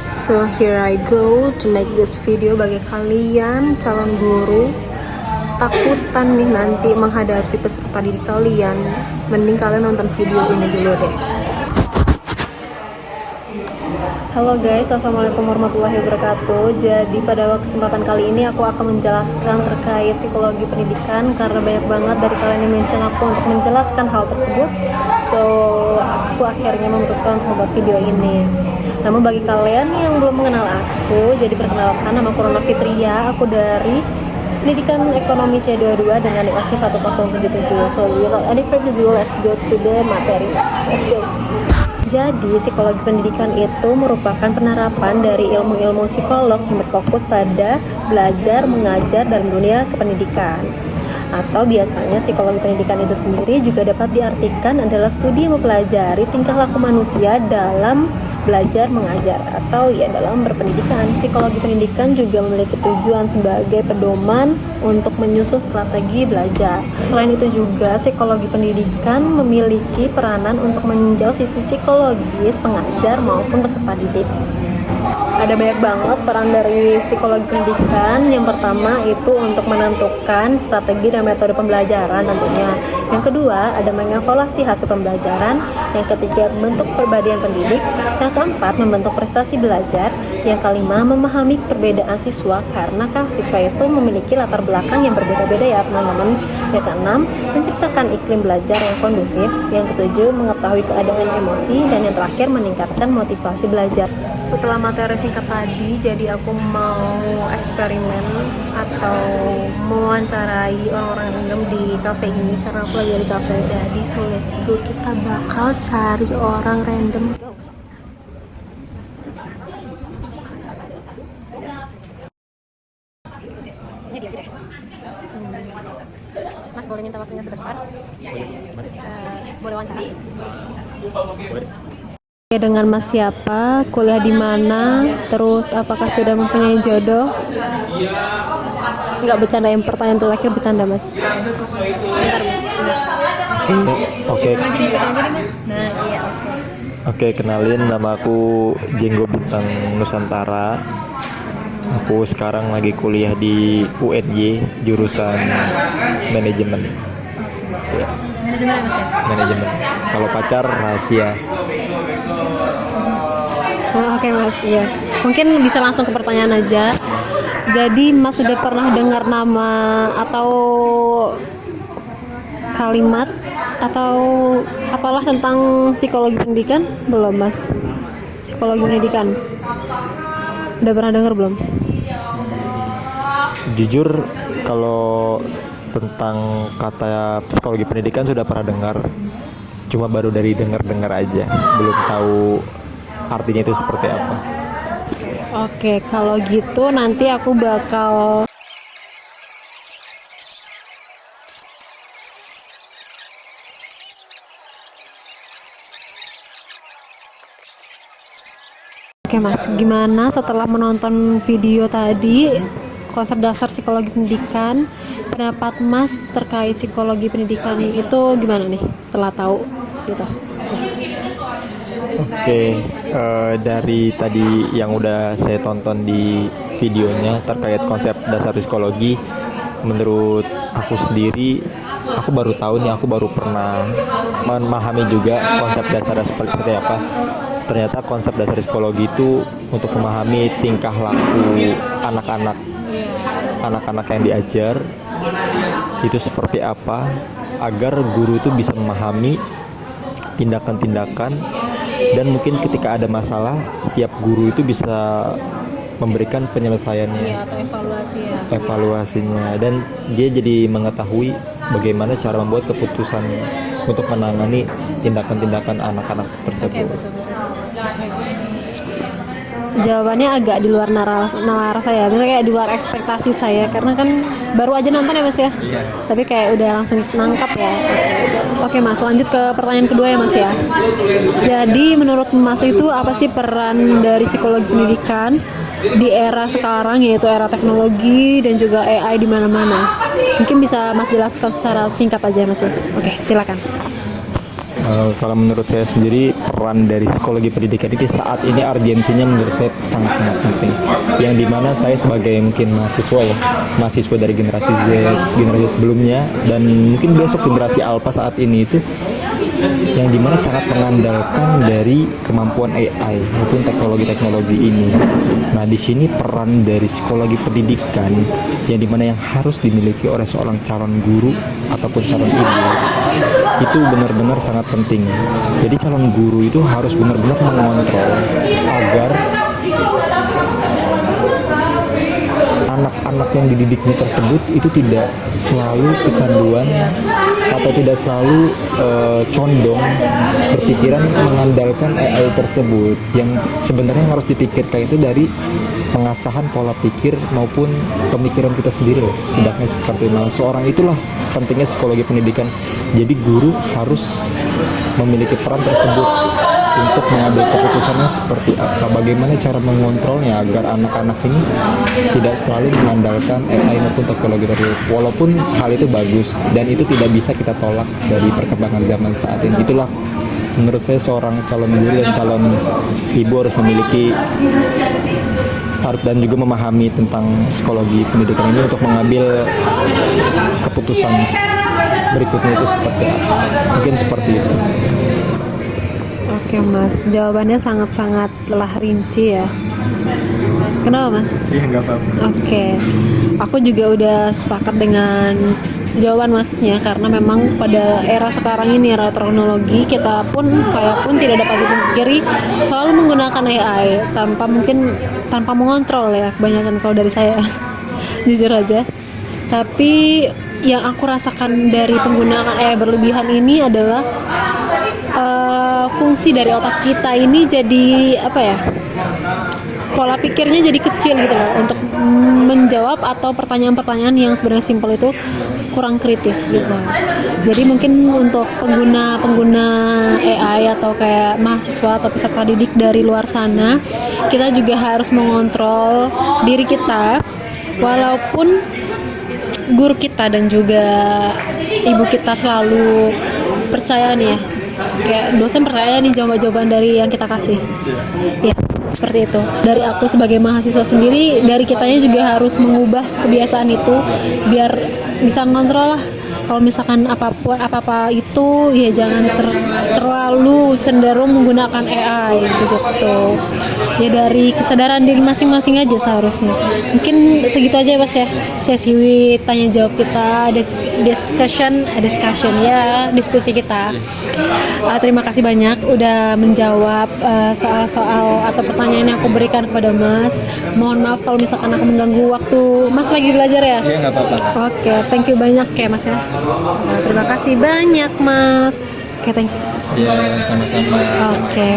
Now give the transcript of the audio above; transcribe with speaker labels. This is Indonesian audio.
Speaker 1: So here I go to make this video bagi kalian calon guru takutan nih nanti menghadapi peserta didik kalian. Mending kalian nonton video ini dulu deh. Halo guys, assalamualaikum warahmatullahi wabarakatuh. Jadi pada kesempatan kali ini aku akan menjelaskan terkait psikologi pendidikan, karena banyak banget dari kalian yang mention aku untuk menjelaskan hal tersebut. So aku akhirnya memutuskan untuk membuat video ini. Namun bagi kalian yang belum mengenal aku, jadi perkenalkan, nama aku Rona Fitria. Aku dari Pendidikan Ekonomi C22 dengan IOP 1077. So without any further ado, let's go to the materi. Let's go. Jadi, psikologi pendidikan itu merupakan penerapan dari ilmu-ilmu psikolog yang berfokus pada belajar, mengajar dalam dunia kependidikan. Atau biasanya psikologi pendidikan itu sendiri juga dapat diartikan adalah studi yang mempelajari tingkah laku manusia dalam belajar mengajar atau ya dalam berpendidikan. Psikologi pendidikan juga memiliki tujuan sebagai pedoman untuk menyusun strategi belajar. Selain itu juga psikologi pendidikan memiliki peranan untuk meninjau sisi psikologis pengajar maupun peserta didik. Ada banyak banget peran dari psikologi pendidikan. Yang pertama itu untuk menentukan strategi dan metode pembelajaran tentunya. Yang kedua ada mengevaluasi hasil pembelajaran. Yang ketiga membentuk perbandingan pendidik. Yang keempat membentuk prestasi belajar. Yang kelima memahami perbedaan siswa, karena kan siswa itu memiliki latar belakang yang berbeda-beda ya teman-teman. Yang keenam menciptakan iklim belajar yang kondusif. Yang ketujuh mengetahui keadaan emosi. Dan yang terakhir meningkatkan motivasi belajar. Setelah materi singkat tadi, jadi aku mau eksperimen atau mewawancarai orang-orang random di cafe ini, karena aku lagi di cafe. Jadi so let's go, kita bakal cari orang random. Mas boleh minta waktunya sebentar? Boleh wawancara? Dengan Mas siapa, kuliah di mana, terus apakah sudah mempunyai jodoh? Enggak bercanda, yang pertanyaan terakhir bercanda Mas. Bentar Mas.
Speaker 2: Oke.
Speaker 1: Nah iya
Speaker 2: Oke, kenalin, nama aku Jenggo Bintang Nusantara. Aku sekarang lagi kuliah di UNY jurusan manajemen. Ya.
Speaker 1: Manajemen ya Mas ya?
Speaker 2: Manajemen. Kalau pacar rahasia.
Speaker 1: Oke Mas, iya. Mungkin bisa langsung ke pertanyaan aja. Jadi Mas sudah pernah dengar nama atau kalimat atau apalah tentang psikologi pendidikan? Belum Mas? Psikologi pendidikan udah pernah dengar belum?
Speaker 2: Jujur kalau tentang kata psikologi pendidikan sudah pernah dengar. Cuma baru dari dengar-dengar aja. Belum tahu artinya itu seperti apa.
Speaker 1: Oke, kalau gitu nanti aku bakal Oke Mas, gimana setelah menonton video tadi konsep dasar psikologi pendidikan, pendapat Mas terkait psikologi pendidikan itu gimana nih setelah tahu gitu?
Speaker 2: Oke, dari tadi yang udah saya tonton di videonya terkait konsep dasar psikologi, menurut aku sendiri, aku baru tahu nih, aku baru pernah memahami juga konsep dasar seperti apa. Ternyata konsep dasar psikologi itu untuk memahami tingkah laku anak-anak yang diajar itu seperti apa, agar guru itu bisa memahami tindakan-tindakan, dan mungkin ketika ada masalah setiap guru itu bisa memberikan penyelesaiannya,
Speaker 1: Atau evaluasi ya.
Speaker 2: evaluasinya, dan dia jadi mengetahui bagaimana cara membuat keputusan untuk menangani tindakan-tindakan anak-anak tersebut.
Speaker 1: Jawabannya agak di luar nalar saya, misalnya kayak di luar ekspektasi saya, karena kan baru aja nonton ya Mas ya.
Speaker 2: Iya.
Speaker 1: Tapi kayak udah langsung nangkap ya. Oke Mas, lanjut ke pertanyaan kedua ya Mas ya. Jadi menurut Mas itu apa sih peran dari psikologi pendidikan di era sekarang, yaitu era teknologi dan juga AI di mana-mana? Mungkin bisa Mas jelaskan secara singkat aja Mas ya. Oke, silakan.
Speaker 2: Kalau menurut saya sendiri, peran dari psikologi pendidikan ini saat ini urgensinya menurut saya sangat-sangat penting. Yang dimana saya sebagai mungkin mahasiswa dari generasi Z, generasi sebelumnya, dan mungkin besok generasi Alpha saat ini itu yang dimana sangat mengandalkan dari kemampuan AI maupun teknologi-teknologi ini. Nah, di sini peran dari psikologi pendidikan yang dimana yang harus dimiliki oleh seorang calon guru ataupun calon ibu itu benar-benar sangat penting. Jadi calon guru itu harus benar-benar mengontrol agar anak-anak yang dididiknya tersebut itu tidak selalu kecanduan atau tidak selalu condong berpikiran mengandalkan AI tersebut. Yang sebenarnya yang harus dipikirkan itu dari pengasahan pola pikir maupun pemikiran kita sendiri loh. Setidaknya seperti seorang itulah pentingnya psikologi pendidikan. Jadi guru harus memiliki peran tersebut untuk mengambil keputusannya seperti apa, bagaimana cara mengontrolnya agar anak-anak ini tidak selalu mengandalkan AI maupun teknologi tersebut. Walaupun hal itu bagus dan itu tidak bisa kita tolak dari perkembangan zaman saat ini. Itulah menurut saya seorang calon guru dan calon ibu harus memiliki dan juga memahami tentang psikologi pendidikan ini untuk mengambil keputusan berikutnya itu seperti apa. Mungkin seperti itu.
Speaker 1: Oke Mas, jawabannya sangat-sangat telah rinci ya. Kenapa Mas?
Speaker 2: Iya, nggak apa-apa.
Speaker 1: Oke, aku juga udah sepakat dengan jawaban Masnya, karena memang pada era sekarang ini, era teknologi, saya pun tidak dapat dipungkiri selalu menggunakan AI tanpa mengontrol ya, kebanyakan kalau dari saya jujur aja. Tapi yang aku rasakan dari penggunaan AI berlebihan ini adalah fungsi dari otak kita ini jadi pola pikirnya jadi kecil gitu loh untuk menjawab atau pertanyaan-pertanyaan yang sebenarnya simpel itu kurang kritis gitu. Jadi mungkin untuk pengguna AI atau kayak mahasiswa atau peserta didik dari luar sana, kita juga harus mengontrol diri kita, walaupun guru kita dan juga ibu kita selalu percaya nih ya, kayak dosen percaya nih jawaban-jawaban dari yang kita kasih ya, seperti itu. Dari aku sebagai mahasiswa sendiri, dari kitanya juga harus mengubah kebiasaan itu biar bisa ngontrol lah. Kalau misalkan apa-apa itu ya jangan terlalu cenderung menggunakan AI gitu. Ya dari kesadaran diri masing-masing aja seharusnya. Mungkin segitu aja Mas ya, sesi tanya jawab kita, discussion ya, diskusi kita. Terima kasih banyak udah menjawab soal-soal atau pertanyaan yang aku berikan kepada Mas. Mohon maaf kalau misalkan aku mengganggu waktu Mas lagi belajar ya.
Speaker 2: Iya, nggak apa-apa.
Speaker 1: Oke, thank you banyak ya Mas ya. Terima kasih banyak Mas. Oke, thank you.
Speaker 2: Iya, sama-sama.
Speaker 1: Oke.